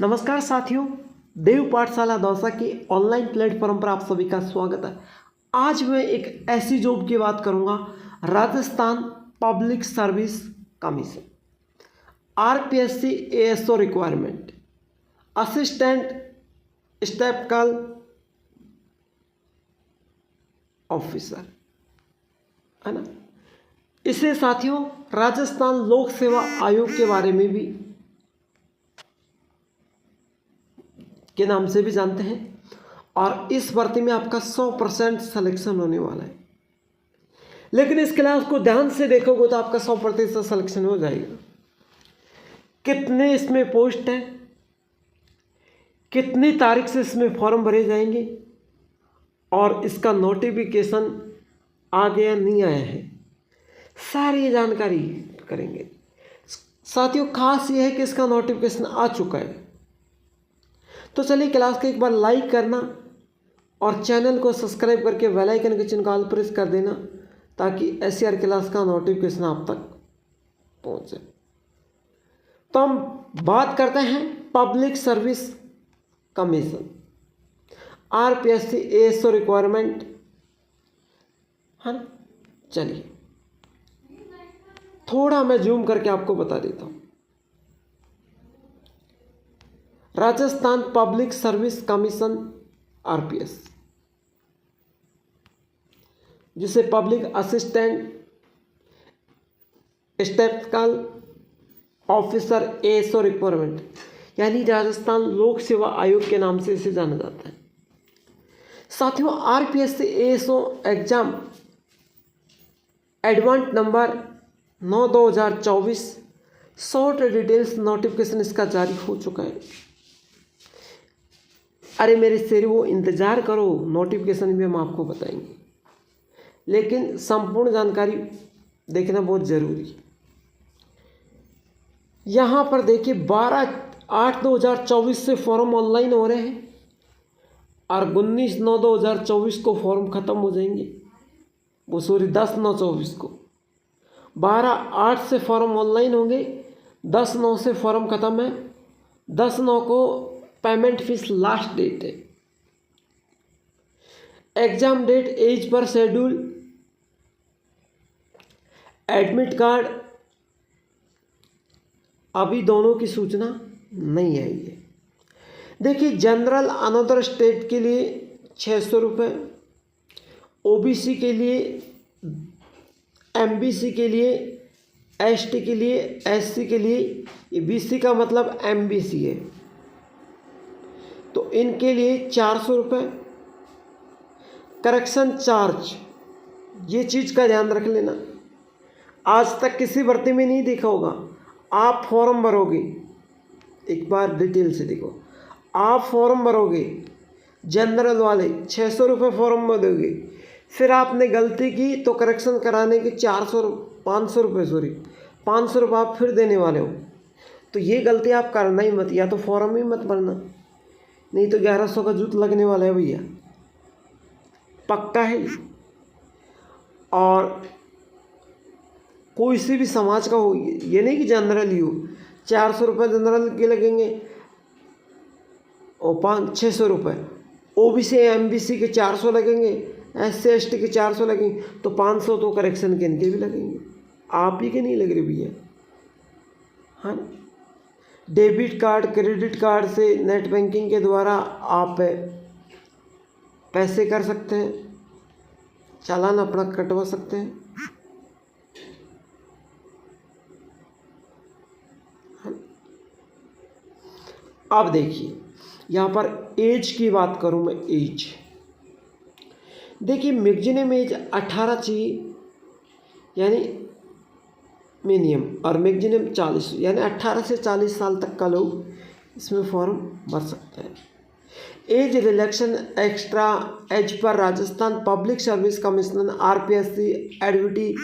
नमस्कार साथियों, देव पाठशाला दौसा के ऑनलाइन प्लेटफॉर्म पर आप सभी का स्वागत है। आज मैं एक ऐसी जॉब की बात करूंगा, Rajasthan public service commission RPSC ASO requirement assistant statistical officer, है ना। इसे साथियों राजस्थान लोक सेवा आयोग के बारे में भी के नाम से भी जानते हैं और इस भर्ती में आपका 100% सिलेक्शन होने वाला है। लेकिन इस क्लास को ध्यान से देखोगे तो आपका 100% सिलेक्शन हो जाएगा। कितने इसमें पोस्ट हैं, कितनी तारीख से इसमें फॉर्म भरे जाएंगे और इसका नोटिफिकेशन आ गया नहीं आया है, सारी जानकारी करेंगे। साथियों खास ये है कि इसका नोटिफिकेशन आ चुका है। तो चलिए क्लास को एक बार लाइक करना और चैनल को सब्सक्राइब करके बेल आइकन के चिन्ह को ऑल प्रेस कर देना ताकि ऐसी हर क्लास का नोटिफिकेशन आप तक पहुंचे। तो हम बात करते हैं public service commission RPSC ASO requirement, है ना। चलिए थोड़ा मैं जूम करके आपको बता देता हूं। Rajasthan public service commission RPS, जिसे public assistant statistical officer ASO requirement, यानी राजस्थान लोक सेवा आयोग के नाम से इसे जाना जाता है। साथियों आरपीएस से ASO exam advance number 9/2024 short details notification इसका जारी हो चुका है। अरे मेरे शेर वो इंतज़ार करो, नोटिफिकेशन भी हम आपको बताएंगे, लेकिन संपूर्ण जानकारी देखना बहुत ज़रूरी है। यहाँ पर देखिए 12/8/2024 से फॉर्म ऑनलाइन हो रहे हैं और 19/9/2024 को फॉर्म ख़त्म हो जाएंगे। वो सॉरी 10/9/24 को, 12/8 से फॉर्म ऑनलाइन होंगे, 10/9 से फॉर्म ख़त्म है, 10/9 को पेमेंट फीस लास्ट डेट है। Exam date as per schedule, admit card अभी दोनों की सूचना नहीं आई है। देखिए जनरल अनदर स्टेट के लिए 600 रुपये, ओबीसी के लिए, एमबीसी के लिए, एसटी के लिए, एससी के लिए, बीसी का मतलब एमबीसी है, तो इनके लिए 400 रुपये। करेक्शन चार्ज, ये चीज़ का ध्यान रख लेना, आज तक किसी भर्ती में नहीं देखा होगा। आप फॉर्म भरोगे, एक बार डिटेल से देखो, आप फॉर्म भरोगे जनरल वाले 600 रुपये फॉर्म भरोगे, फिर आपने गलती की तो करेक्शन कराने के 500 रुपये 500 रुपये आप फिर देने वाले हो। तो ये गलती आप करना ही मत, या तो फॉर्म ही मत भरना, नहीं तो 1100 का जूत लगने वाला है भैया, पक्का है। और कोई से भी समाज का हो, ये नहीं कि जनरल ही हो, 400 रुपये जनरल के लगेंगे और 600 रुपये, ओबीसी एमबीसी के 400 लगेंगे, एससी एसटी के 400 लगेंगे, तो 500 तो करेक्शन के इनके भी लगेंगे। आप ही के नहीं लग रहे भैया, हाँ। डेबिट कार्ड क्रेडिट कार्ड से नेट बैंकिंग के द्वारा आप पैसे कर सकते हैं, चालान अपना कटवा सकते हैं। अब देखिए यहाँ पर एज की बात करूँ मैं, एज देखिए मैक्सिमम एज 18 चाहिए यानी मिनिमम, और मैक्सिमम 40 यानी 18 से 40 साल तक का लोग इसमें फॉर्म भर सकते हैं। एज रिलैक्शन एक्स्ट्रा एज पर Rajasthan public service commission RPSC एडविटी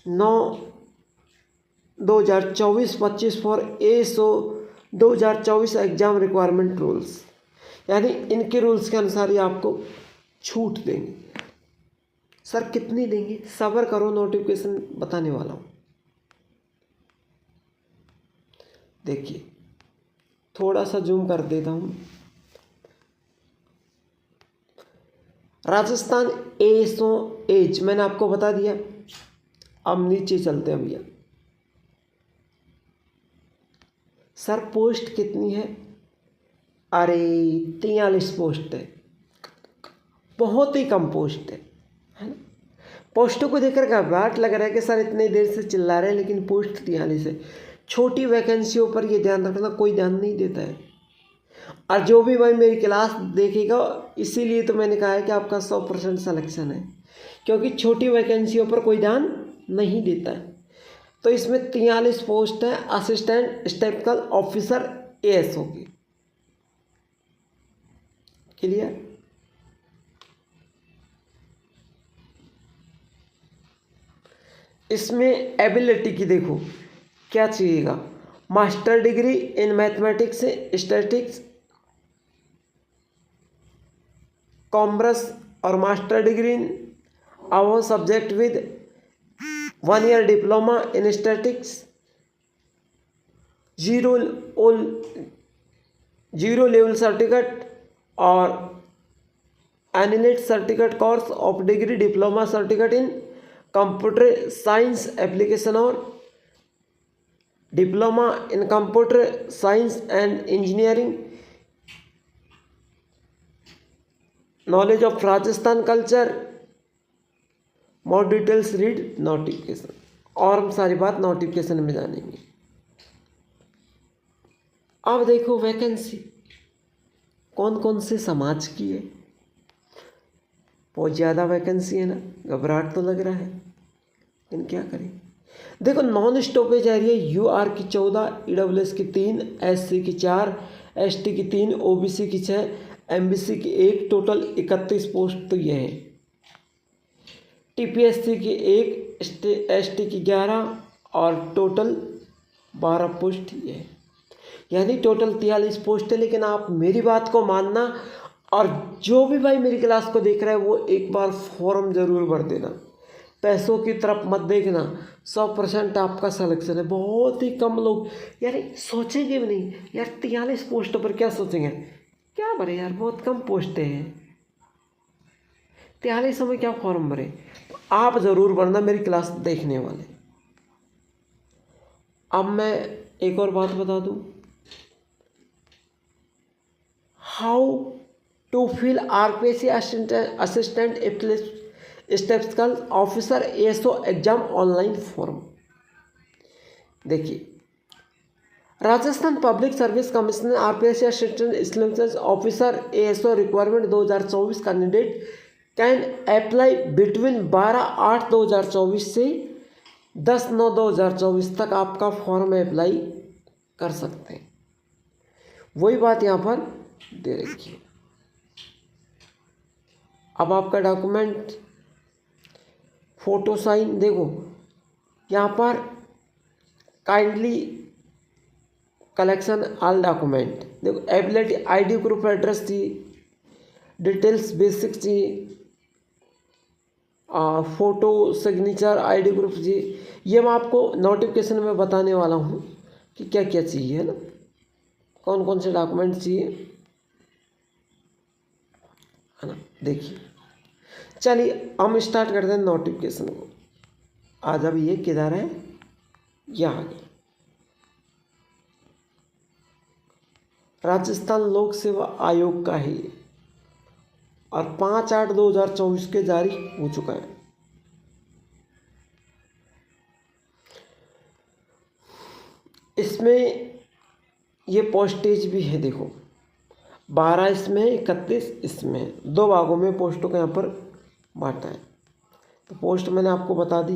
9/2024-25 for ASO 2024 exam requirement rules, यानी इनके रूल्स के अनुसार ही आपको छूट देंगे। सर कितनी देंगे, सब्र करो, नोटिफिकेशन बताने वाला हूँ। देखिए थोड़ा सा जूम कर देता हूँ। राजस्थान एसओ एज मैंने आपको बता दिया। अब नीचे चलते हैं भैया। सर पोस्ट कितनी है? अरे 43 पोस्ट है, बहुत ही कम पोस्ट है ना। पोस्टों को देखकर घबराहट लग रहा है कि सर इतनी देर से चिल्ला रहे हैं, लेकिन पोस्ट 43 है। छोटी वैकेंसियों पर ये ध्यान रखना, कोई ध्यान नहीं देता है। और जो भी भाई मेरी क्लास देखेगा, इसीलिए तो मैंने कहा है कि आपका 100% सिलेक्शन है, क्योंकि छोटी वैकेंसियों पर कोई ध्यान नहीं देता है। तो इसमें 43 पोस्ट है असिस्टेंट स्टैटिस्टिकल ऑफिसर एएसओ की। क्लियर? इसमें एबिलिटी की देखो क्या चाहिएगा। Master degree in mathematics statistics commerce और master degree in our subject with 1 year diploma in statistics, zero level certificate और एनिलेट certificate course of degree diploma certificate in computer science application और diploma in computer science and engineering, knowledge of Rajasthan culture. More details read notification. और हम सारी बात notification में जानेंगे। अब देखो वैकेंसी कौन कौन से समाज की है। बहुत ज़्यादा वैकेंसी है ना, घबराहट तो लग रहा है, लेकिन क्या करें। देखो नॉन स्टॉपेज एरिया यूआर की 14, ईडब्ल्यूएस की 3, एससी की 4, एसटी की 3, ओबीसी की 6, एमबीसी की 1, टोटल 31 पोस्ट तो ये है। टीपीएससी की 1, एसटी की 11 और टोटल 12 पोस्ट ये है, यानी टोटल 43 पोस्ट है। लेकिन आप मेरी बात को मानना, और जो भी भाई मेरी क्लास को देख रहा है वो एक बार फॉर्म ज़रूर भर देना, पैसों की तरफ मत देखना। 100% आपका सिलेक्शन है। बहुत ही कम लोग यार सोचेंगे भी नहीं यार 43 पोस्टों पर क्या सोचेंगे, क्या भरे यार, बहुत कम पोस्टें हैं, 43 में क्या फॉर्म भरे। तो आप ज़रूर भरना मेरी क्लास देखने वाले। अब मैं एक और बात बता दूं, how to fill RPSC assistant statistical officer ASO exam online form. देखिए Rajasthan public service commission RPSC assistant statistical officer ASO requirement 2024 candidate can apply between 12/8/2024 से 10/9/2024 तक आपका फॉर्म अप्लाई कर सकते हैं। वही बात यहाँ पर दे रखी है। अब आपका डॉक्यूमेंट फोटो साइन देखो यहाँ पर काइंडली कलेक्शन ऑल डॉक्यूमेंट देखो, एबिलिटी आईडी प्रूफ एड्रेस चाहिए, डिटेल्स बेसिक चाहिए, फोटो सिग्नेचर आईडी प्रूफ चाहिए। ये मैं आपको नोटिफिकेशन में बताने वाला हूँ कि क्या क्या चाहिए, है ना, कौन कौन से डॉक्यूमेंट चाहिए, है ना। देखिए चलिए हम स्टार्ट करते हैं नोटिफिकेशन को। आज अब ये किधर है, यहाँ गया, राजस्थान लोक सेवा आयोग का है ये, और 5/8/2024 के जारी हो चुका है। इसमें ये पोस्टेज भी है देखो, 12 इसमें, 31 इसमें, 2 भागों में पोस्टों को यहाँ पर बांटा है। तो पोस्ट मैंने आपको बता दी।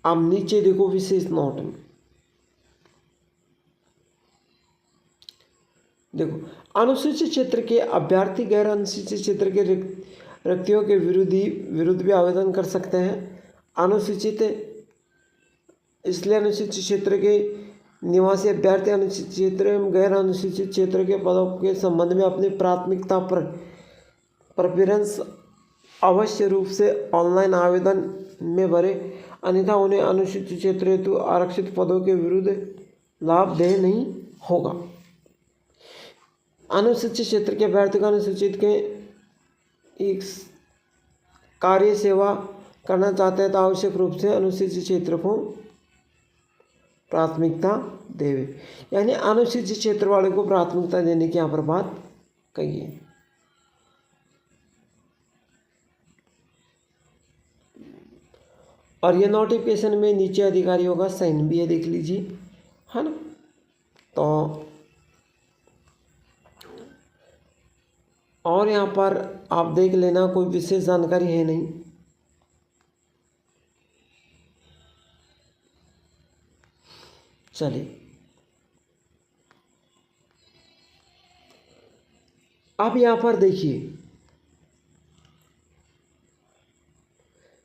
अब नीचे देखो विशेष नोट में देखो, अनुसूचित क्षेत्र के अभ्यर्थी गैर अनुसूचित क्षेत्र के रिक्तियों के विरुद्ध भी आवेदन कर सकते हैं। अनुसूचित इसलिए अनुसूचित क्षेत्र के निवासी अभ्यर्थी अनुसूचित क्षेत्र एवं गैर अनुसूचित क्षेत्र के पदों के संबंध में अपनी प्राथमिकता पर प्रेफरेंस अवश्य रूप से ऑनलाइन आवेदन में भरे, अन्यथा उन्हें अनुसूचित क्षेत्र हेतु आरक्षित पदों के विरुद्ध लाभ देय नहीं होगा। अनुसूचित क्षेत्र के अभ्यर्थी को अनुसूचित के एक कार्य सेवा करना चाहते हैं तो आवश्यक रूप से अनुसूचित क्षेत्र को प्राथमिकता देवे, यानी अनुसूचित क्षेत्र वाले को प्राथमिकता देने की यहाँ पर बात कही है। और ये नोटिफिकेशन में नीचे अधिकारियों का साइन भी है, देख लीजिए, है ना। तो और यहाँ पर आप देख लेना, कोई विशेष जानकारी है नहीं। चलिए अब यहाँ पर देखिए,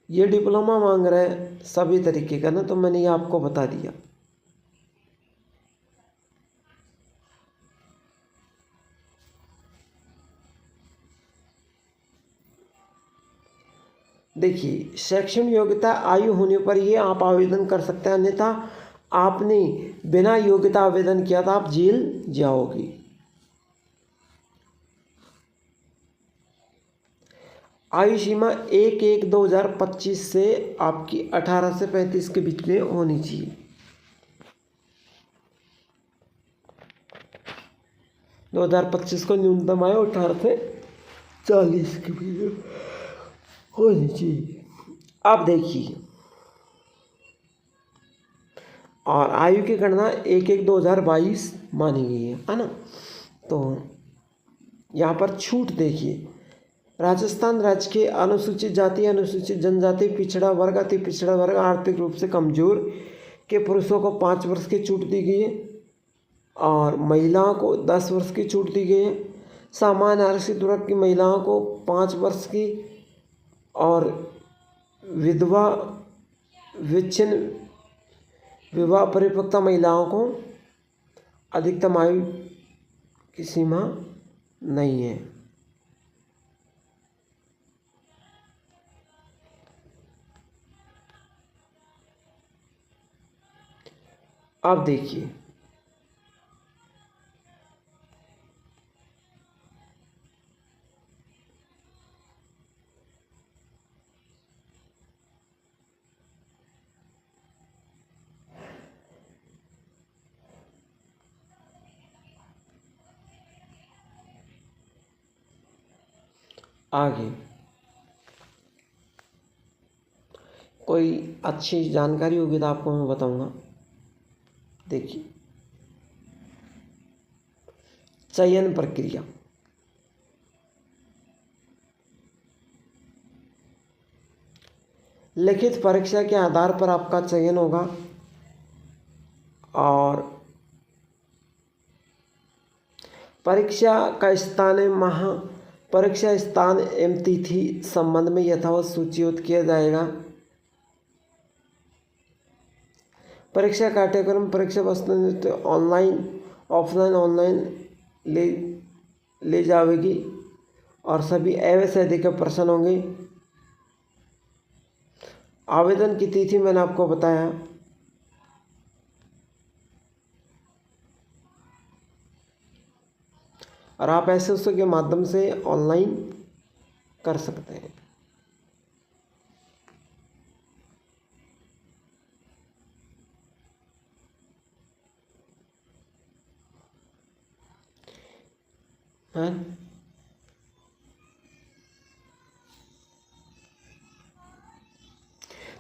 ये डिप्लोमा मांग रहे हैं सभी तरीके का ना, तो मैंने ये आपको बता दिया। देखिए, शैक्षणिक योग्यता आयु होने पर ये आप आवेदन कर सकते हैं, अन्यथा आपने बिना योग्यता आवेदन किया था आप जेल जाओगे। आयु सीमा 1/1/2025 से आपकी 18 से 35 के बीच में होनी चाहिए। 2025 को न्यूनतम आयु 18 से 40 के बीच में होनी चाहिए। अब देखिए, और आयु की गणना 1/1/2022 मानी गई है ना। तो यहाँ पर छूट देखिए, राजस्थान राज्य के अनुसूचित जाति, अनुसूचित जनजाति, पिछड़ा वर्ग, अति पिछड़ा वर्ग, आर्थिक रूप से कमजोर के पुरुषों को 5 वर्ष की छूट दी गई है और महिलाओं को 10 वर्ष की छूट दी गई है। सामान्य आरक्षित वर्ग की महिलाओं को 5 वर्ष की और विधवा विच्छिन्न विवाह परिपक्वता महिलाओं को अधिकतम आयु की सीमा नहीं है। अब देखिए, आगे कोई अच्छी जानकारी होगी तो आपको मैं बताऊंगा। देखिए, चयन प्रक्रिया, लिखित परीक्षा के आधार पर आपका चयन होगा और परीक्षा का स्थान परीक्षा स्थान एवं तिथि संबंध में यथावत सूचीबद्ध किया जाएगा। परीक्षा पाठ्यक्रम, परीक्षा वस्तु ऑनलाइन ऑफलाइन ऑनलाइन ले जाएगी और सभी अवश्य अधिक प्रश्न होंगे। आवेदन की तिथि मैंने आपको बताया। और आप ऐसे उसके माध्यम से ऑनलाइन कर सकते हैं।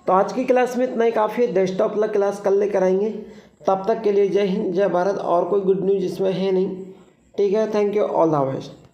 तो आज की क्लास में इतना ही काफ़ी है। डेस्कटॉप वाला क्लास कल लेकर आएंगे। तब तक के लिए जय हिंद, जय भारत। और कोई गुड न्यूज़ इसमें है नहीं, ठीक है। Thank you, all the best.